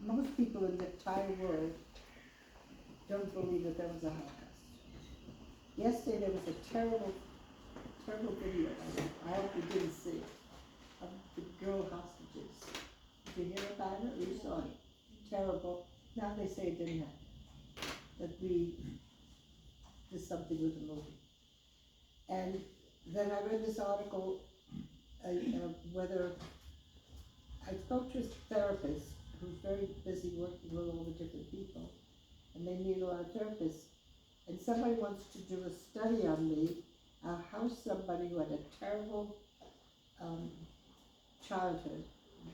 most people in the entire world don't believe that there was a Holocaust. Yesterday there was a terrible, terrible video, I hope you didn't see it, of the girl hostages. Did you hear about it or you saw it? Terrible. Now they say it didn't happen. That we did something with the movie. And then I read this article, whether I spoke to a therapist who's very busy working with all the different people, and they need a lot of therapists. And somebody wants to do a study on me, how somebody who had a terrible childhood,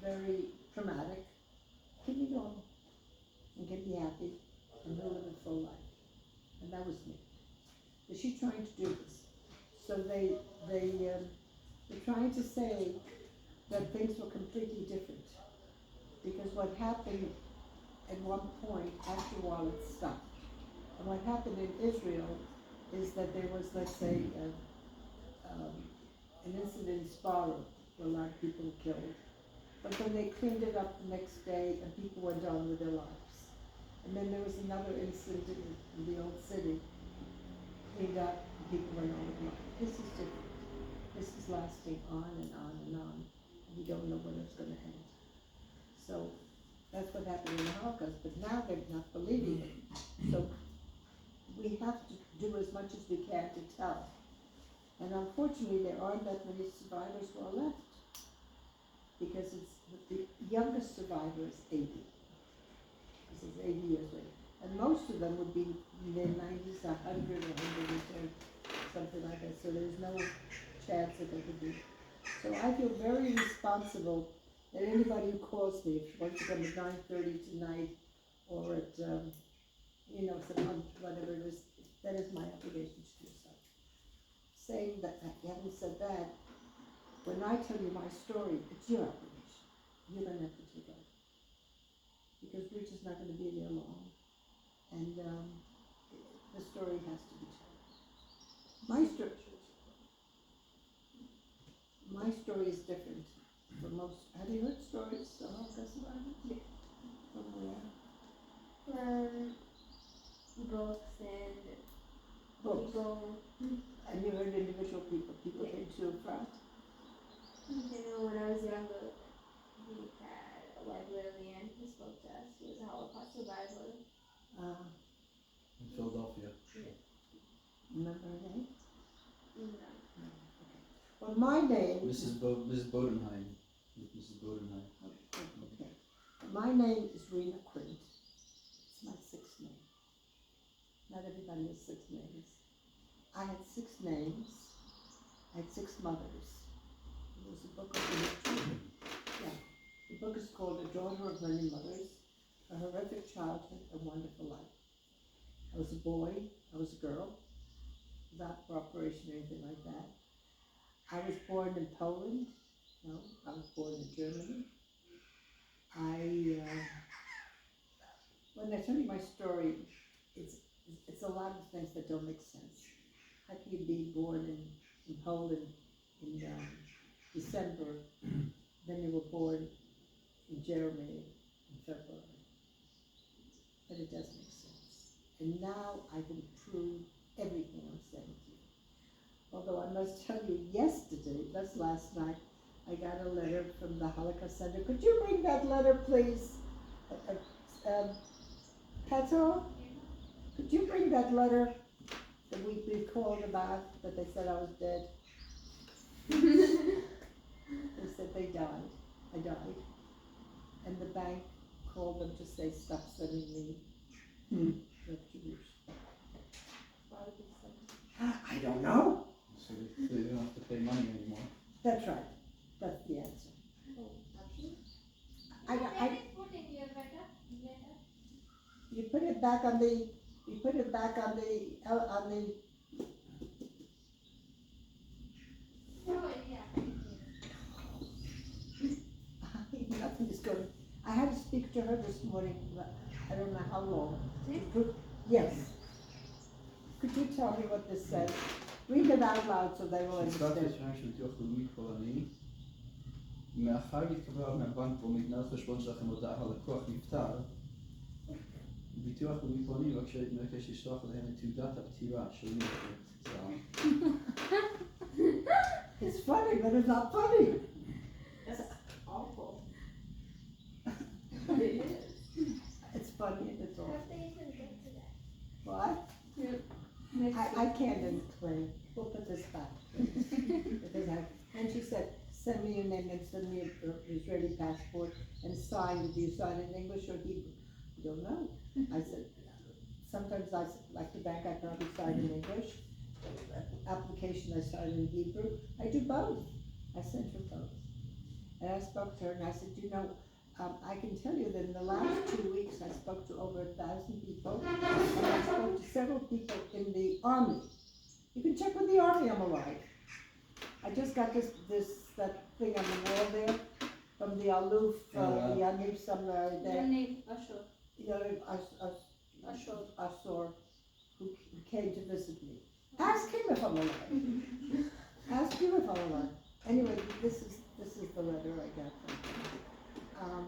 very traumatic, can be normal and can be happy and live a full life. And that was me. But she's trying to do this. So they're trying to say that things were completely different. Because what happened at one point, after a while it stopped. And what happened in Israel is that there was, let's say, an incident in Sparrow where a lot of people were killed. But then they cleaned it up the next day and people went on with their lives. And then there was another incident in the old city, cleaned up and people went on with life. This is different. This is lasting on and on and on. And we don't know when it's going to end. So that's what happened in the Holocaust, but now they're not believing it. So we have to do as much as we can to tell. And unfortunately, there aren't that many survivors who are left. Because the youngest survivor is 80. This is 80 years later. And most of them would be in their 90s, 100 or 110, something like that. So there's no chance that they could be. So I feel very responsible that anybody who calls me, if she wants to come at 9:30 tonight, or at, some whatever it is, that is my obligation to do so. Saying that, having said that, when I tell you my story, it's your obligation. You don't have to take it. Because we're just not going to be there long. And the story has to be told. My story is different from most. Have you heard stories of Holocaust survivors? From where? From books and Books. people. And you heard individual people. People came to and from. When I was younger, he had a librarian who spoke to us. He was a Holocaust survivor. In Philadelphia. Remember her name? No. No. Okay. Well, my name. Mrs. Bodenheim. Mrs. Bodenheim. Okay. My name is Rina Quint. It's my sixth name. Not everybody has six names. I had 6 names. I had 6 mothers. There was a book of the history. Yeah. The book is called A Daughter of Many Mothers, A Horrific Childhood, A Wonderful Life. I was a boy, I was a girl, without cooperation or anything like that. I was born in Poland. No, I was born in Germany. When I tell you my story, it's a lot of things that don't make sense. How can you be born in Poland in December, then you were born in Germany in February? But it does make sense. And now I can prove everything I'm saying to you. Although I must tell you, yesterday, that's last night, I got a letter from the Holocaust Center. Could you bring that letter, please? Petro, could you bring that letter that we called about, that they said I was dead? They said they died. I died. And the bank called them to say, stop sending me retribution. Why would they send me? I don't know. So they don't have to pay money anymore. That's right. That's the answer. You put it back on the, nothing is good. I had to speak to her this morning, but I don't know how long. Yes. Could you tell me what this says? Read it out loud so they will Het staat understand. dus als je het ook niet voor aan מאחר והתקבלה מהבנק או מנהל חשבון שלכם הודעה הלקוח נפטר, ביטוח לאומי פונים מבקש לשלוח להם את תעודת הפטירה של מי It's funny, but it's not funny. That's awful. But it is. It's funny and it's How awful. have they even get to that? What? I can't explain. We'll put this back. Because and she said, send me your name and send me your Israeli passport and sign it. Do you sign in English or Hebrew? I don't know. I said, sometimes like the bank, I probably sign in English. Application, I sign in Hebrew. I do both. I sent her both. And I spoke to her and I said, you know, I can tell you that in the last 2 weeks, I spoke to over 1,000 people. And I spoke to several people in the army. You can check with the army I'm alive. I just got that thing on the wall there from the Aloof, Yaniv somewhere there. Yaniv Ashur. Yaniv Ashur, who came to visit me. Ask him if I'm alive. Ask him if I'm alive. Anyway, this is the letter I got from him.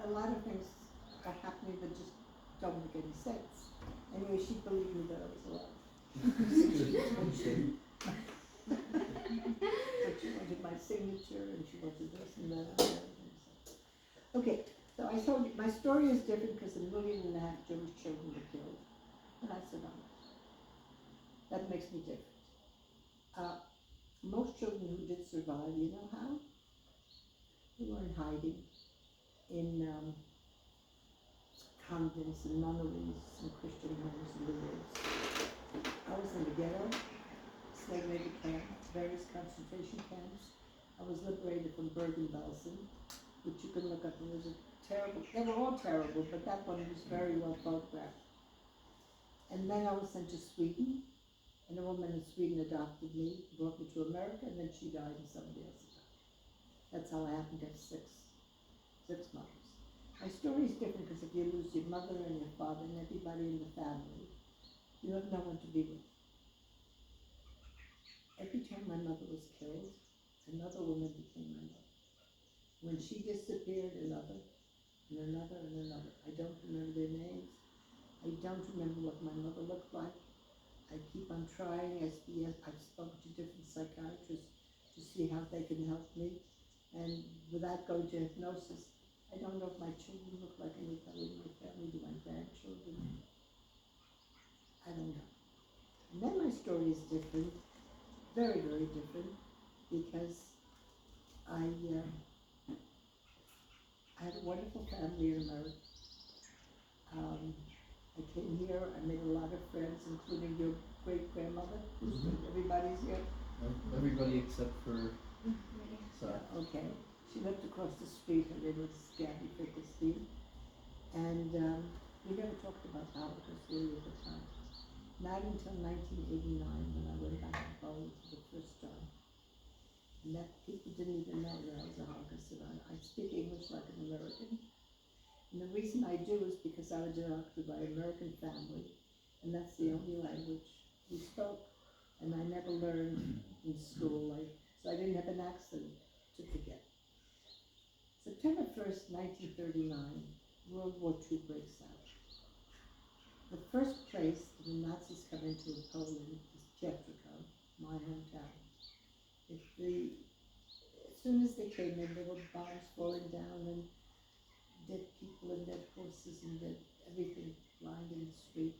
A lot of things are happening that just don't make any sense. Anyway, she believed me that I was alive. But she wanted my signature and she wanted this and that and everything. Okay, so I told you, my story is different because 1.5 million Jewish children were killed. And I said, that makes me different. Most children who did survive, you know how? They were in hiding in convents and nunneries and Christian homes in the woods. I was in the ghetto, slave labor camp, various concentration camps. I was liberated from Bergen-Belsen, which you can look up. It was a terrible, they were all terrible, but that one was very well photographed. And then I was sent to Sweden, and a woman in Sweden adopted me, brought me to America, and then she died and somebody else died. That's how I happened to have six mothers. My story is different because if you lose your mother and your father and everybody in the family, you have no one to be with. Every time my mother was killed, another woman became my mother. When she disappeared, another, and another, and another. I don't remember their names. I don't remember what my mother looked like. I keep on trying. I've spoken to different psychiatrists to see how they can help me. And without going to hypnosis, I don't know if my children look like anybody in my family. Do my grandchildren? I don't know. And then my story is different, very, very different, because I had a wonderful family in America. I came here, I made a lot of friends, including your great-grandmother, who's everybody's here. Everybody except for Sarah. Okay, she lived across the street, her name was Gabby Finkelstein, and we never talked about Holocaust really at the time. Not until 1989 when I went back to Poland for the first time. And that people didn't even know that I was a Holocaust survivor. I speak English like an American. And the reason I do is because I was adopted by an American family, and that's the only language we spoke. And I never learned in school, so I didn't have an accent to forget. September 1st, 1939, World War II breaks out. The first place the Nazis come into Poland is Piotrkow, my hometown. As soon as they came in, there were bombs falling down and dead people and dead horses and dead everything lying in the street.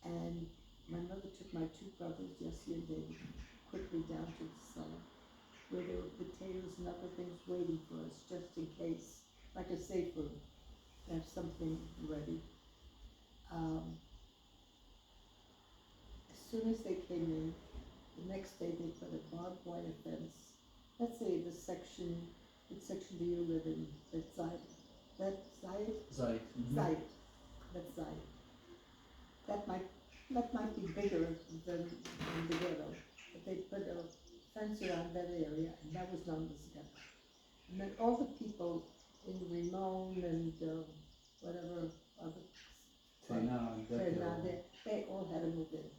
And my mother took my two brothers, Jesse and David, quickly down to the cellar, where there were potatoes and other things waiting for us, just in case, like a safe room, to have something ready. As soon as they came in, the next day they put a barbed wire fence. Let's say what section do you live in? That's Zayt. That's Zayt? Zayt. Zayt. That's Zayt. That might be bigger than the ghetto, but they put a fence around that area, and that was known as the ghetto. And then all the people in Rimon and whatever other Tena, they all had to move in.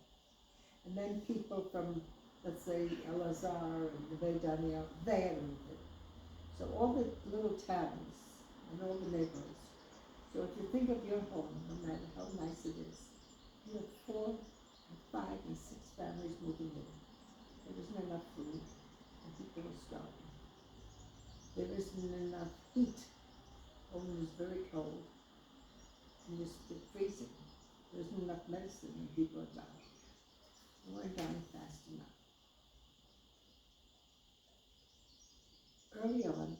And then people from let's say Elazar and Neve Daniel, they had moved in. So all the little towns and all the neighborhoods. So if you think of your home, no matter how nice it is, you have 4 and 5 and 6 families moving in. There isn't enough food and people are starving. There isn't enough heat. Home is very cold and you're freezing. There isn't enough medicine and people are dying. They weren't dying fast enough. Early on,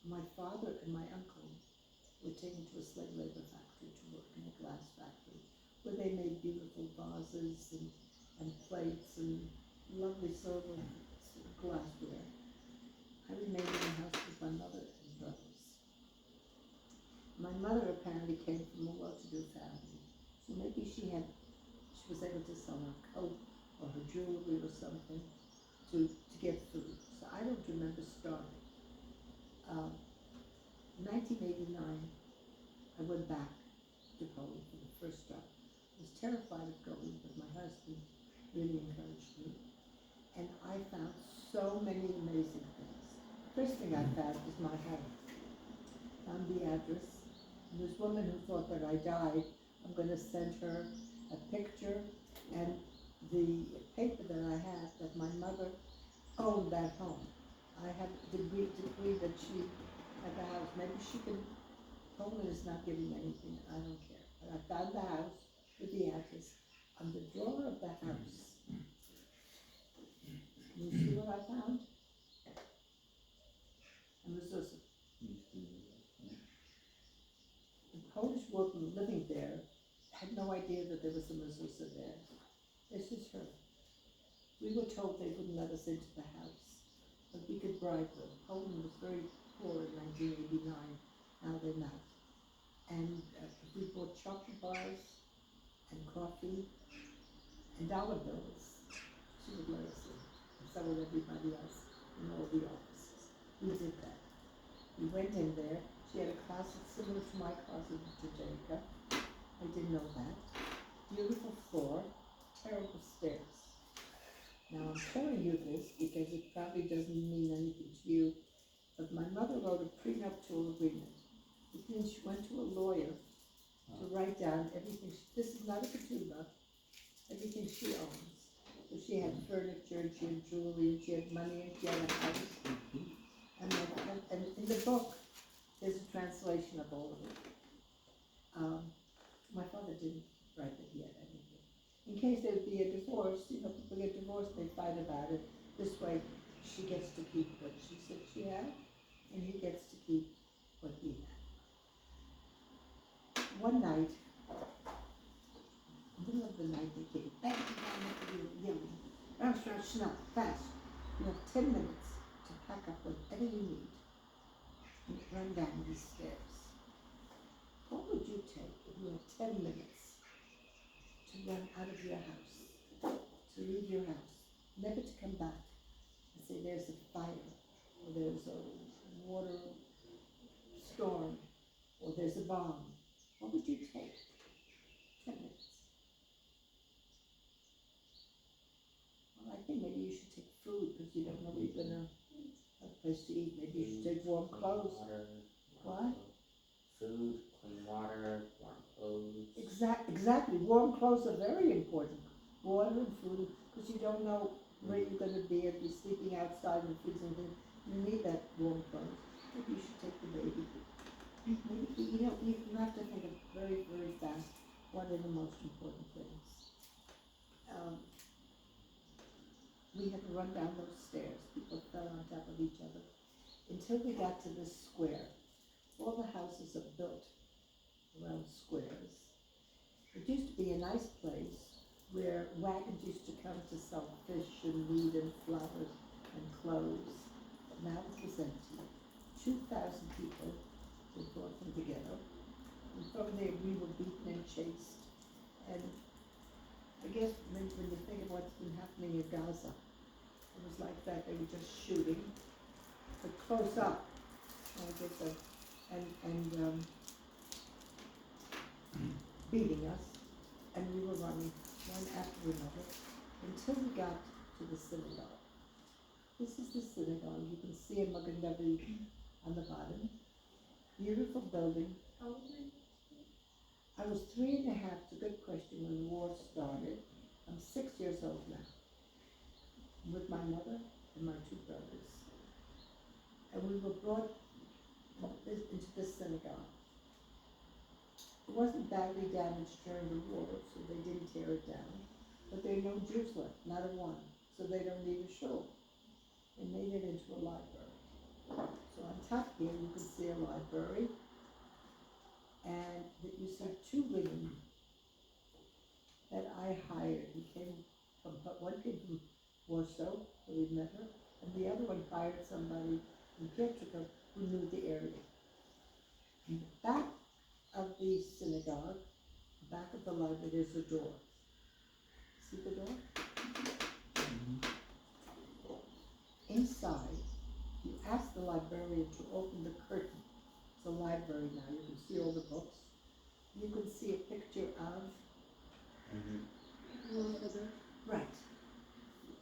my father and my uncle were taken to a slave labor factory to work in a glass factory where they made beautiful vases and plates and lovely silver glassware. I remained in the house with my mother and brothers. My mother apparently came from a well-to-do family, so maybe she was able to sell her coat or her jewelry or something to get food. So I don't remember starving. 1989, I went back to Poland for the first time. I was terrified of going, but my husband really encouraged me. And I found so many amazing things. First thing I found was my house. Found the address. And this woman who thought that I died, I'm going to send her a picture and the paper that I had that my mother owned that home. I have a degree that she had the house. Maybe she can, Poland is not giving anything, I don't care. But I found the house with the address on the drawer of the house. You see what I found? A mezuzah. The Polish woman living there had no idea that there was a mezuzah there. This is her. We were told they wouldn't let us into the house, but we could bribe them. Poland was very poor in 1989, now they're not. And we bought chocolate bars and coffee and dollar bills. She would let us in, and so would everybody else in all the offices. We did that. We went in there. She had a closet similar to my closet with Jajeka. I didn't know that. Beautiful floor, terrible stairs. Now I'm telling you this because it probably doesn't mean anything to you, but my mother wrote a prenuptial agreement. It means she went to a lawyer to write down everything. This is not a ketubah, everything she owns. So she had furniture, and she had jewelry, and she had money, and she had a house. And in the book, there's a translation of all of it. My father didn't write that he had anything. In case there would be a divorce, people get divorced, they fight about it. This way, she gets to keep what she said she had, and he gets to keep what he had. One night, in the middle of the night, they came bang, bang, bang, yelling, rush, rush, now, fast. You have 10 minutes to pack up whatever you need and run down these stairs. What would you take if you had 10 minutes to run out of your house, to leave your house, never to come back and say there's a fire, or there's a water storm, or there's a bomb? What would you take? 10 minutes. Well, I think maybe you should take food because you don't know where you're gonna have a place to eat. Maybe you should take warm clothes. Water. What? Food, clean water, warm clothes. Exactly. Warm clothes are very important. Water and food, because you don't know where you're going to be if you're sleeping outside and freezing things. You need that warm clothes. Maybe you should take the baby. Maybe, you have to think of very, very fast what are the most important things. We had to run down those stairs. People fell on top of each other until we got to this square. All the houses are built around squares. It used to be a nice place where wagons used to come to sell fish and meat and flowers and clothes. But now it was empty. 2,000 people were brought them together. And from there we were beaten and chased. And I guess when you think of what's been happening in Gaza, it was like that. They were just shooting, but close up. I guess beating us, and we were running one after another until we got to to the synagogue. This is the synagogue. You can see a Magen David on the bottom. Beautiful building. How old were you? I was 3.5, it's a good question, when the war started. I'm 6 years old now, with my mother and my 2 brothers. And we were brought into this synagogue. It wasn't badly damaged during the war, so they didn't tear it down. But there are no Jews left, not a one, so they don't need a shul. They made it into a library. So on top here, you can see a library, and you see 2 women that I hired. One came from Warsaw, so we met her, and the other one hired somebody in Pietrzyk who knew the area. In the back of the synagogue, the back of the library, there's a door. See the door? Inside, you ask the librarian to open the curtain. It's a library now, you can see all the books. You can see a picture of right.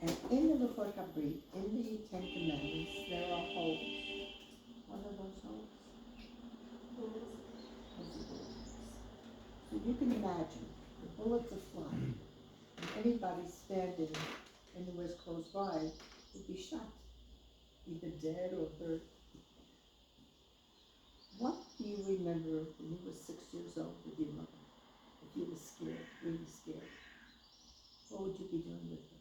And in the Lukot Habrit, in the 10 Commandments, there are holes. What are those holes? Those are bullets. So you can imagine, the bullets are flying, and anybody standing anywhere close by would be shot, either dead or hurt. What do you remember when you were 6 years old with your mother? If you were scared, really scared, what would you be doing with her?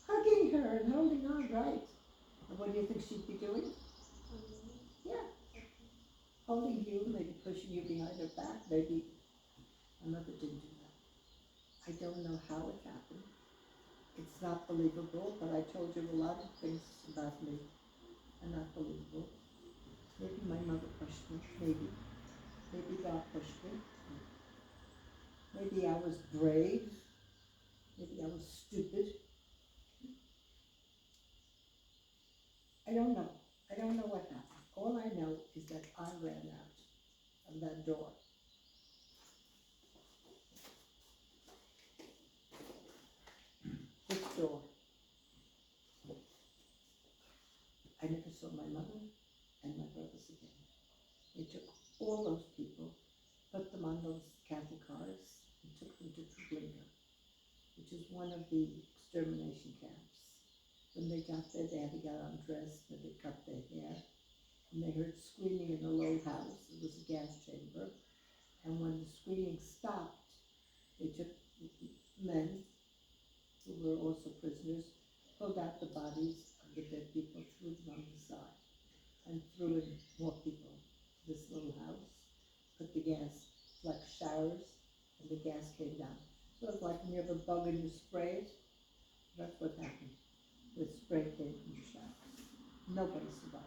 Hugging her and holding on, right? And what do you think she'd be doing? Yeah. Holding you, maybe pushing you behind her back, maybe. My mother didn't do that. I don't know how it happened. It's not believable, but I told you a lot of things about me are not believable. Maybe my mother pushed me, maybe. Maybe God pushed me. Maybe I was brave. Maybe I was stupid. I don't know. I don't know what happened. All I know is that I ran out of that door. This door. I never saw my mother and my brothers again. They took all those people, put them on those cattle cars, and took them to Treblinka, which is one of the extermination camps. When they got there, they had to get undressed, and they cut their hair, and they heard screaming in a low house. It was a gas chamber, and when the screaming stopped, they took men, who were also prisoners, pulled out the bodies of the dead people, threw them on the side, and threw in more people to this little house, put the gas, like showers, and the gas came down. So it was like when you have a bug and you spray it, that's what happened. The spray came from the showers. Nobody survived.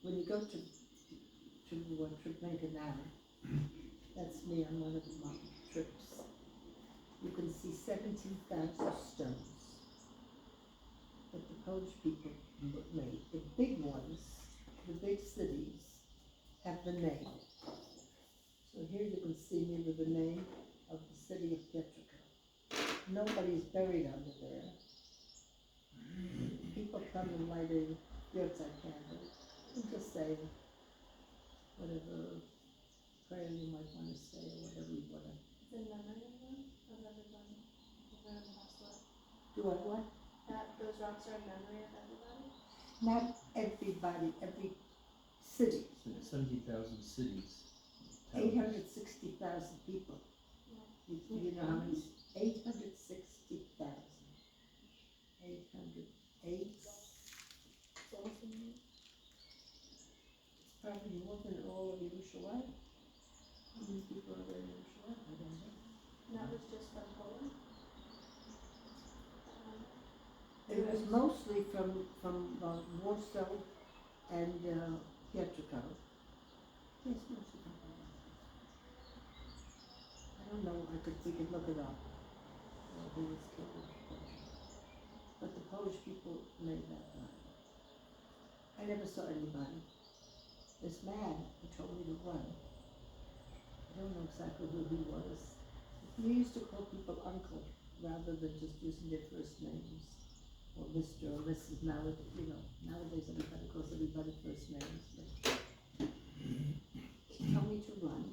When you go to Treblinka now, that's me on one of my trips. You can see 17,000 stones that the Polish people made. The big ones, the big cities, have the name. So here you can see me with the name of the city of Pietrzyk. Nobody's buried under there. People come and light a yurtside candle and just say whatever prayer you might want to say or whatever you want to. It's in memory of them, of everybody, everyone who passed away. Do I what? Those rocks are in memory of everybody? Not everybody, every city. 70,000 cities. 860,000 people. You know how many? 860,000. 808. Probably more than all of Yerushalayim. How many people are there in Yerushalayim? I don't know. And that was just from Poland? It was mostly from Warsaw and Pietrzyk. Yes, mostly from Poland. I don't know. We could look it up. Who was killed in Poland. But the Polish people made that line. I never saw anybody. this man who told me to run. I don't know exactly who he was. We used to call people uncle rather than just using their first names. Or Mr. or Mrs. Nowadays, nowadays everybody calls everybody first names. But he told me to run.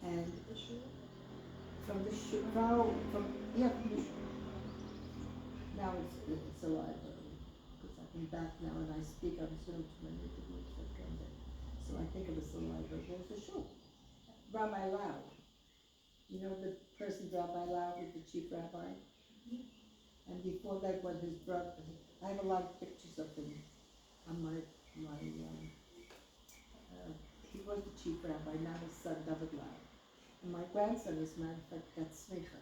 And from the shoe, from the shoe. Now it's a library. Because I've been back now and I speak, I'm still too many groups that come there. So I think of it as a library. There's the shoe. Rabbi Lau. You know the person Rabbi Lau was the chief rabbi? And before that was his brother. I have a lot of pictures of him on my he was the chief rabbi, now his son David Lau. And my grandson, as a matter of fact, got smicha,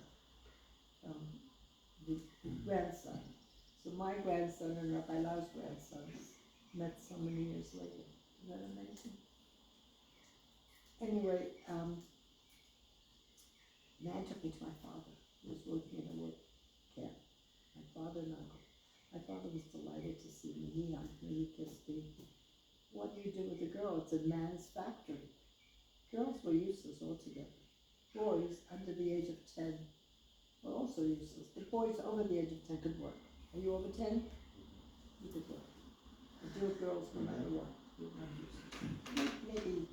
the grandson. So my grandson and Rabbi Lau's grandsons met so many years later. Isn't that amazing? Anyway, man took me to my father, who was working in a work camp. My father and uncle. My father was delighted to see me. He hugged me, he kissed me. What do you do with a girl? It's a man's factory. Girls were useless altogether. Boys under the age of 10 were also useless. The boys over the age of 10 could work. Are you over 10? You could work. But your girls, no matter what, you're not useless. Maybe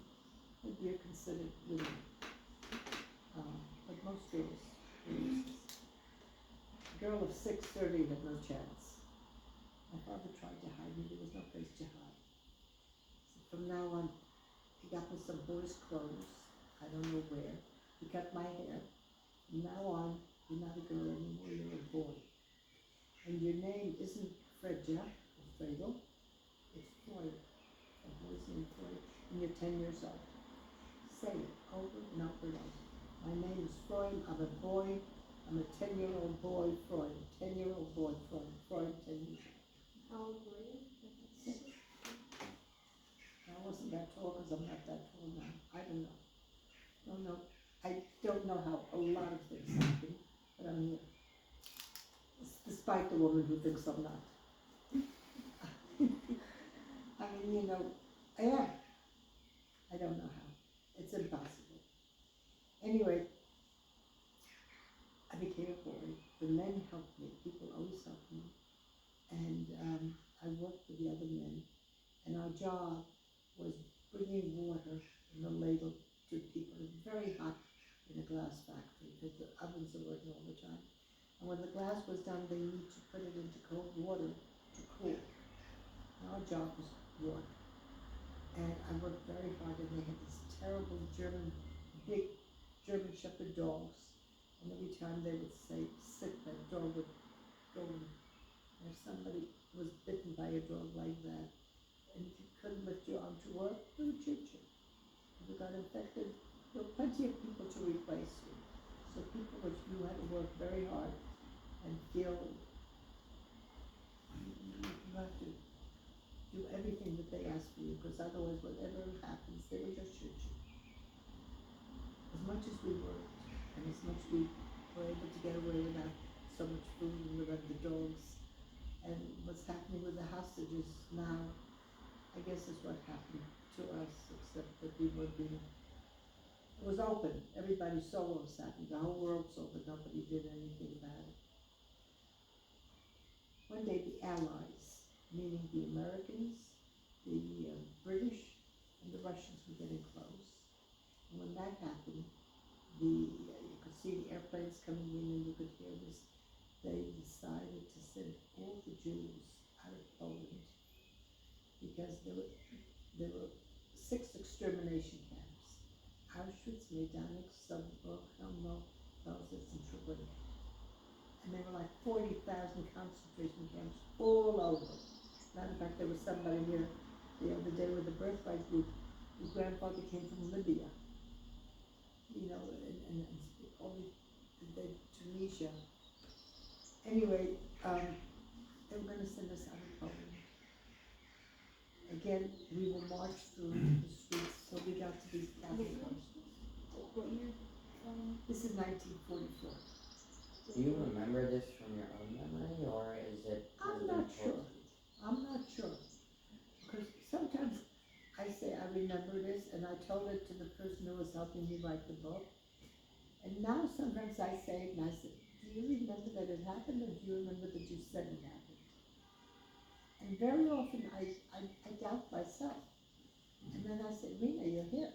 you're considered women. But most girls were useless. A girl of 6:30 had no chance. My father tried to hide me. There was no place to hide. So from now on, he got me some boys' clothes. I don't know where. He cut my hair. From now on, you're not a girl anymore, you're a boy. And your name isn't Fredja or Fredel, it's Floyd. A boy's name Floyd, and you're 10 years old. Say it over and over and over. My name is Freud, I'm a boy, I'm a 10-year-old boy, Freud. 10-year-old boy, Freud. Freud, 10 years old. How old were you? 6. I wasn't that tall because I'm not that tall now. I don't know. I don't know how a lot of things happen, but I'm here. Despite the woman who thinks I'm not. I mean, I am. I don't know how. It's impossible. Anyway, I became a boy. The men helped me. People always helped me. And I worked with the other men. And our job was bringing water in a ladle to people. It's very hot in a glass factory because the ovens are working all the time. And when the glass was done, they need to put it into cold water to cool. And our job was work. And I worked very hard, and they had these terrible big German Shepherd dogs. And every time they would say, sit, that dog would go in. And if somebody was bitten by a dog like that, and if you couldn't lift your arm to work, they would shoot you. If you got infected, there were plenty of people to replace you. So you had to work very hard and feel you have to do everything that they ask for you, because otherwise whatever happens, they will just shoot you. As much as we worked, and as much we were able to get away without so much food and without the dogs, and what's happening with the hostages now, I guess is what happened to us, except that we were being, it was open, everybody saw what was happening, the whole world saw, but nobody did anything about it. One day the Allies, meaning the Americans, the British, and the Russians were getting close. And when that happened, you could see the airplanes coming in and you could hear this. They decided to send all the Jews out of Poland because there were 6 extermination camps: Auschwitz, Majdanek, Sobibor, Chelmno, Auschwitz, and Treblinka. And there were like 40,000 concentration camps all over. Matter of fact, there was somebody here the other day with the birthright group. His grandfather came from Libya, and all the Tunisia. Anyway, they were going to send us out of Poland. Again, we will march through the streets till we got to these Catholic homes. What year? This is 1944. Do you remember this from your own memory, or is it? I'm not sure. Because sometimes I say I told it to the person who was helping me write the book. And now sometimes I say it and I say, do you remember that it happened, or do you remember that you said it happened? And very often I doubt myself. And then I say, Rina, you're here.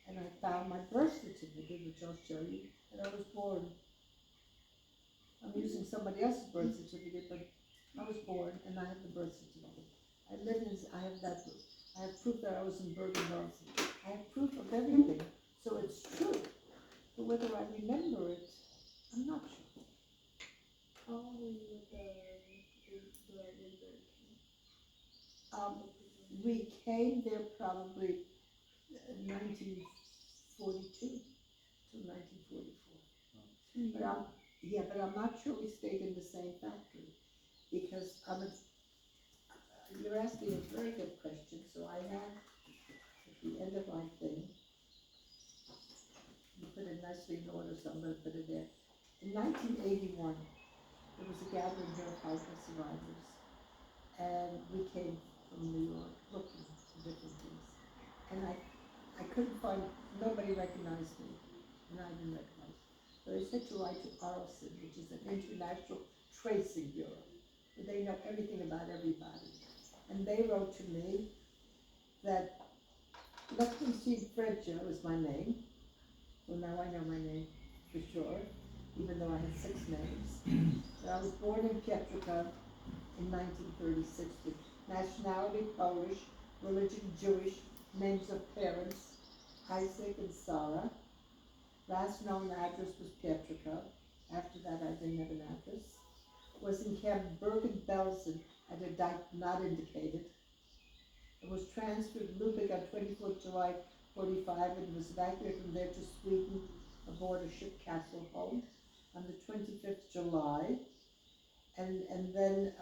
And I found my birth certificate, which I'll show you, that I was born. I'm using somebody else's birth certificate, but I was born and I have the birth certificate. I live in, I have that, I have proof that I was in Bergen-Belsen. I have proof of everything, so it's true. But whether I remember it, I'm not sure. How long were you with the Red We came there probably 1942 to 1944. But I'm not sure we stayed in the same factory, because you're asking a very good question. So I have, at the end of my thing, you put it nicely in order, so I'm going to put it there. In 1981, there was a gathering here of Holocaust survivors, and we came from New York looking for different things. And I couldn't find, nobody recognized me, and I didn't recognize. So they said to write to Arlson, which is an international tracing bureau, where they know everything about everybody. And they wrote to me that Lechtenstein Fredja was my name. Well, now I know my name for sure, even though I had 6 names. But I was born in Pietrka in 1936 with nationality Polish, religion Jewish, names of parents, Isaac and Sarah. Last known address was Pietrka. After that, I didn't have an address. Was in Camp Bergen-Belsen at a date not indicated. It was transferred to Lübeck on 24th July 45 and was evacuated from there to Sweden aboard a ship Castleholm on the 25th July. And then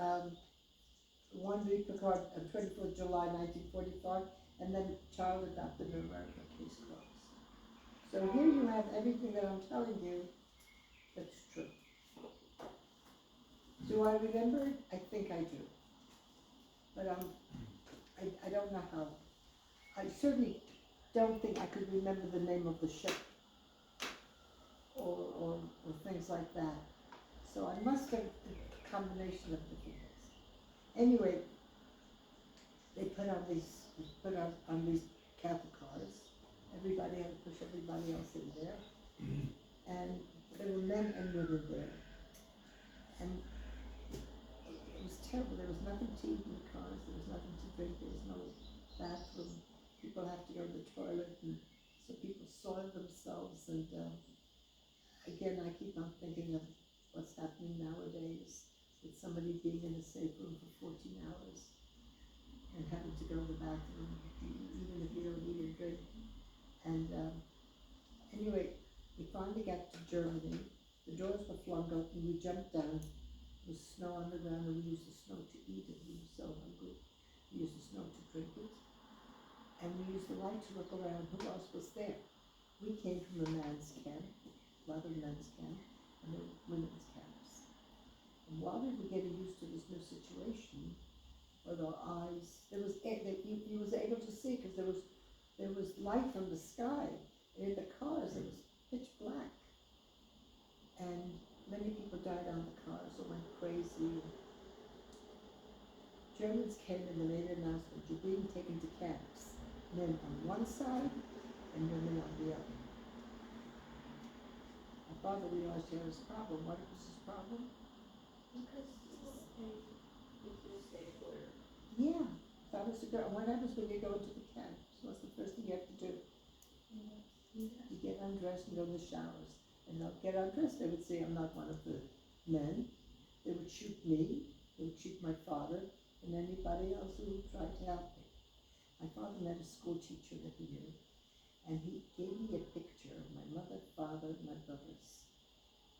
one week before, 24th July 1945, and then child adopted in America, case closed. So here you have everything that I'm telling you that's true. Do I remember it? I think I do. But I don't know how. I certainly don't think I could remember the name of the ship or things like that. So I must have a combination of different things. Anyway, they put on these Catholic cars. Everybody had to push everybody else in there. And there were men and women there. And it was terrible. There was nothing to eat in the cars. There was nothing to drink. There was no bathroom. People have to go to the toilet, and so people soiled themselves. And again, I keep on thinking of what's happening nowadays with somebody being in a safe room for 14 hours and having to go to the bathroom, even if you don't eat or drink. And anyway, we finally got to Germany. The doors were flung open. We jumped down. There was snow on the ground, and we used the snow to eat it. We were so hungry. We used the snow to drink it. And we used the light to look around. Who else was there? We came from a man's camp, a lot of men's camp, and there were women's camps. And while we were getting used to this new situation, with our eyes, he was able to see, because there was light from the sky. And in the cars, it was pitch black. And many people died on the cars or went crazy. Germans came and they made an announcement: you're being taken to camps. Men on one side and women on the other. My father realized he had his problem. What was his problem? Because you stay clear. Yeah, that was the girl. What happens when you go into the camps? What's the first thing you have to do? You get undressed and go to the showers. And they'll get undressed. They would say, I'm not one of the men. They would shoot me. They would shoot my father and anybody else who tried to help me. My father met a school teacher that he knew, and he gave me a picture of my mother, father, and my brothers.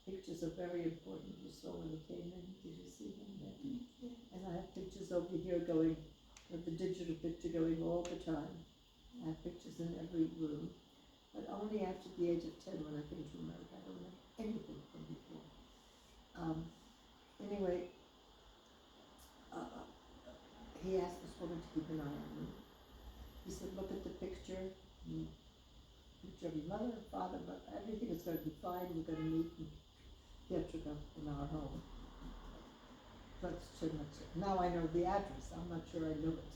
Pictures are very important. You saw when he came in. Did you see them there? Yeah. And I have pictures over here going, with the digital picture going all the time. I have pictures in every room. But only after the age of 10 when I came to America. I don't have anything from before. Anyway, he asked this woman to keep an eye on me. He He said, look at the picture, picture of your mother and father, but everything is gonna be fine, we're gonna meet in Pietrka in our home. That's too much. Now I know the address, I'm not sure I knew it,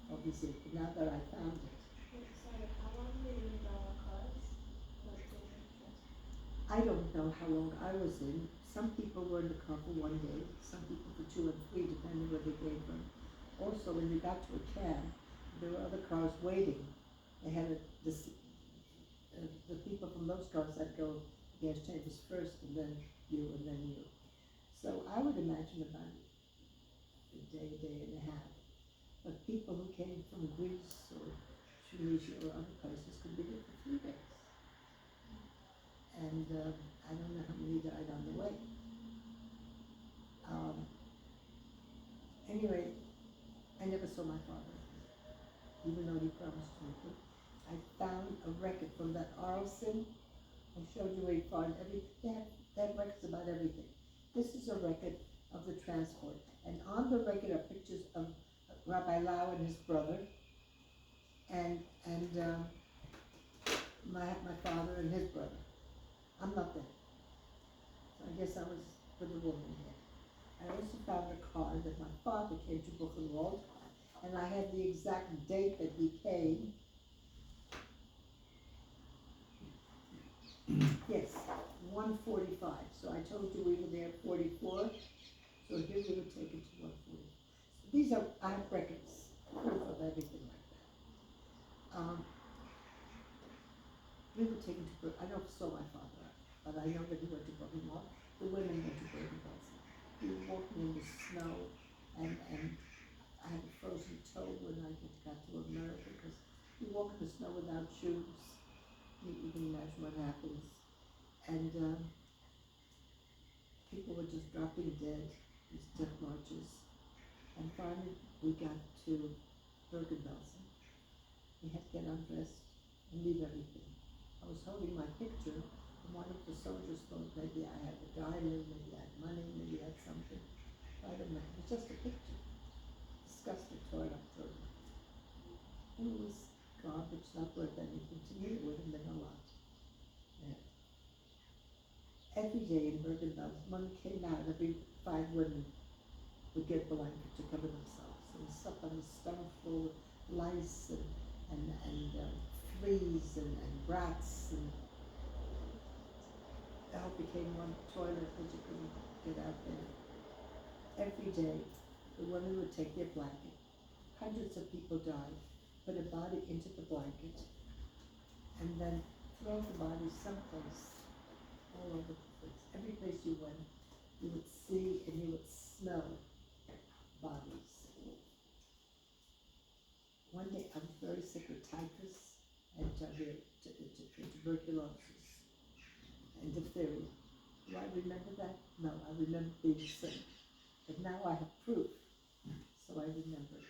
obviously, but now that I found it. Wait, sorry, how long were you in the cars? Like, I don't know how long I was in. Some people were in the car for 1 day, some people for 2 and 3, depending where they came from. Also, when you got to a cab, there were other cars waiting. They had the people from those cars had to go gas chambers first, and then you, and then you. So I would imagine about a day and a half. But people who came from Greece or Tunisia or other places could be there for 3 days. And I don't know how many died on the way. Anyway, I never saw my father, even though he promised me to. I found a record from that Arlson. I showed you where you find that record's about everything. This is a record of the transport, and on the record are pictures of Rabbi Lau and his brother, and my father and his brother. I'm not there. So I guess I was with a woman here. I also found a card that my father came to Buchenwald, and I had the exact date that he came. Yes, 1:45. So I told you we were there at 44. So here we were taken to 1:40. So these are, I have records, proof of everything like that. We were taken to, I never saw my father, but I know that he went to Buchenwald. The women went to Buchenwald. We were walking in the snow, and I had a frozen toe when I got to America, because you walk in the snow without shoes. You can imagine what happens. And people were just dropping dead, these death marches. And finally we got to Bergen-Belsen. We had to get undressed and leave everything. I was holding my picture, and one of the soldiers thought maybe I had a diamond, maybe I had money, maybe I had something. I don't know, it was just a picture. Disgusting, tore it up, threw it. And it was garbage, not worth anything. To me, it would have been a lot. Yeah. Every day in Bergen-Belsen, when it came out, every 5 women would get a blanket to cover themselves. There was stuff on the stone floor with lice and fleas and rats, and the house became one toilet that you couldn't get out there. Every day, the women would take their blanket. Hundreds of people died, put a body into the blanket, and then throw the body someplace, all over the place. Every place you went, you would see and you would smell bodies. One day I was very sick with typhus and tuberculosis and diphtheria. Do I remember that? No, I remember being sick. But now I have proof, so I remember.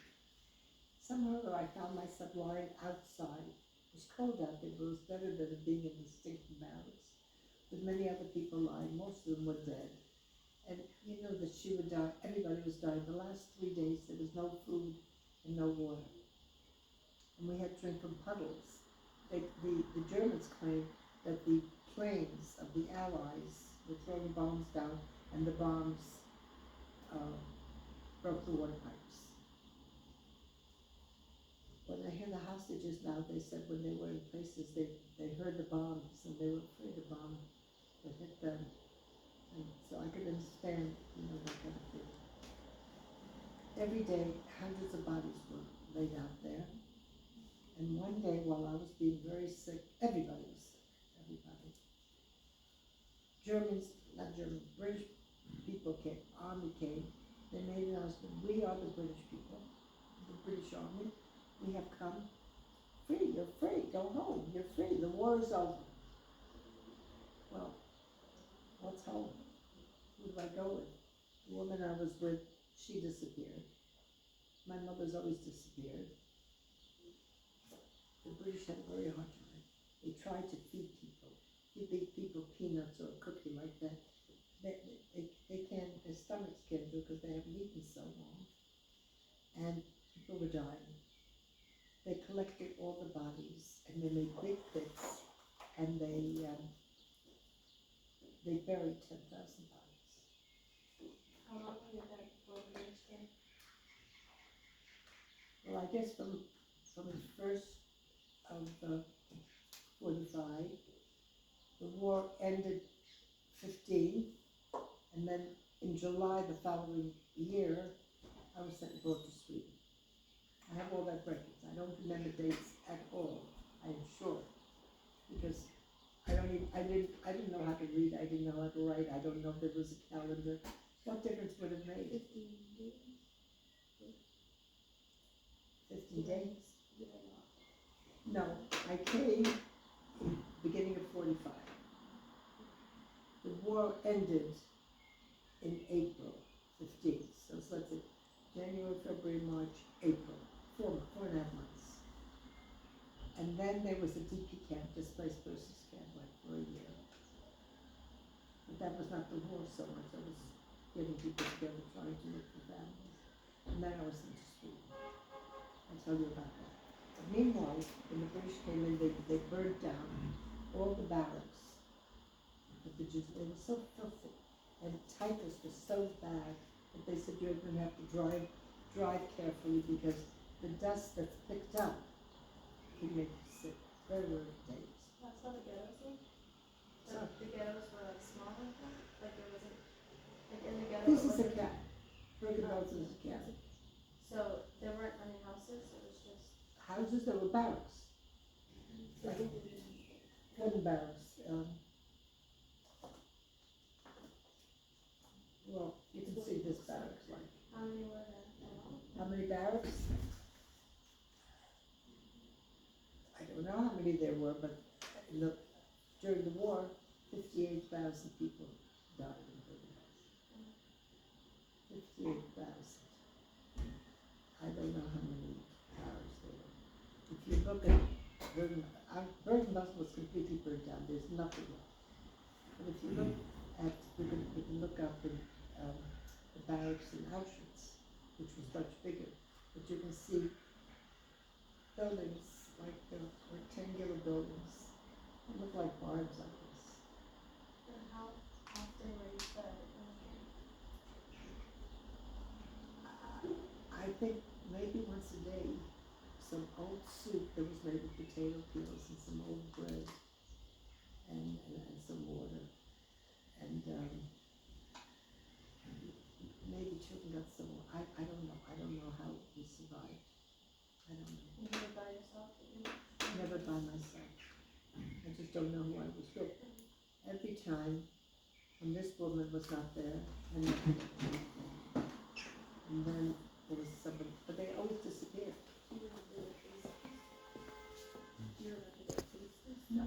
Somehow I found myself lying outside. It was cold out there, but it was better than being in the stinking barracks. With many other people lying, most of them were dead. And you know that she would die, everybody was dying. The last 3 days there was no food and no water. And we had to drink from puddles. The Germans claimed that the planes of the Allies were throwing bombs down, and the bombs broke the water pipes. When I hear the hostages now, they said when they were in places, they heard the bombs, and they were afraid the bomb would hit them. And so I could understand, that kind of thing. Every day, hundreds of bodies were laid out there. And one day, while I was being very sick, everybody was sick, everybody. British people came, army came. They made an announcement, we are the British people, the British army. We have come. Free, you're free, go home, you're free, the war is over. Well, what's home? Who do I go with? The woman I was with, she disappeared. My mother's always disappeared. The British had a very hard time. They tried to feed people. You feed people peanuts or a cookie like that. They can't, their stomachs can't do it because they haven't eaten so long. And people were dying. They collected all the bodies, and they made big pits, and they buried 10,000 bodies. How long did that wilderness stay? Well, I guess from the first of 45, the war ended 15, and then in July the following year, I was brought to Sweden. I have all that records. I don't remember dates at all, I am sure, because I didn't know how to read, I didn't know how to write, I don't know if there was a calendar. What difference would it make? 15 days? 15 days? Yeah, no. No, I came in beginning of 45. The war ended in April 15th, so let's say January, February, March, April, 4.5 months. And then there was a DP camp, displaced persons camp, like for a year. But that was not the war so much, I was getting people together, trying to look for families. And then I was into Sweden. I'll tell you about that. But meanwhile, when the British came in, they burned down all the barracks. But they were so filthy, and typhus was so bad that they said you're going to have to drive carefully because the dust that's picked up can make you sick. Very, very dangerous. That's how the ghettos were? So, The ghettos were like small like that? Like there wasn't, like in the ghetto. this it is a wasn't- cat. Bergen-Belsen is a cat. So there weren't any houses, it was just. Houses, there were barracks, like wooden barracks. Well, you can see this barracks like. How many were there? How many barracks? I don't know how many there were, but during the war, 58,000 people died in Bergen-Belsen. 58,000. I don't know how many barracks there were. If you look at Bergen-Belsen was completely burnt down, there's nothing left. But if you look at, we can look up in the barracks in Auschwitz, which was much bigger, but you can see buildings like rectangular buildings. They look like barns, I guess. And how often were you fed in the camp? I think maybe once a day, some old soup that was made with potato peels and some old bread and some water. And maybe children got some, I don't know how we survived. I don't know. You were by yourself? Never by myself. I just don't know who I was with. Every time when this woman was not there, and then there was somebody, but they always disappeared. Do you remember their faces? Do you remember their faces? No.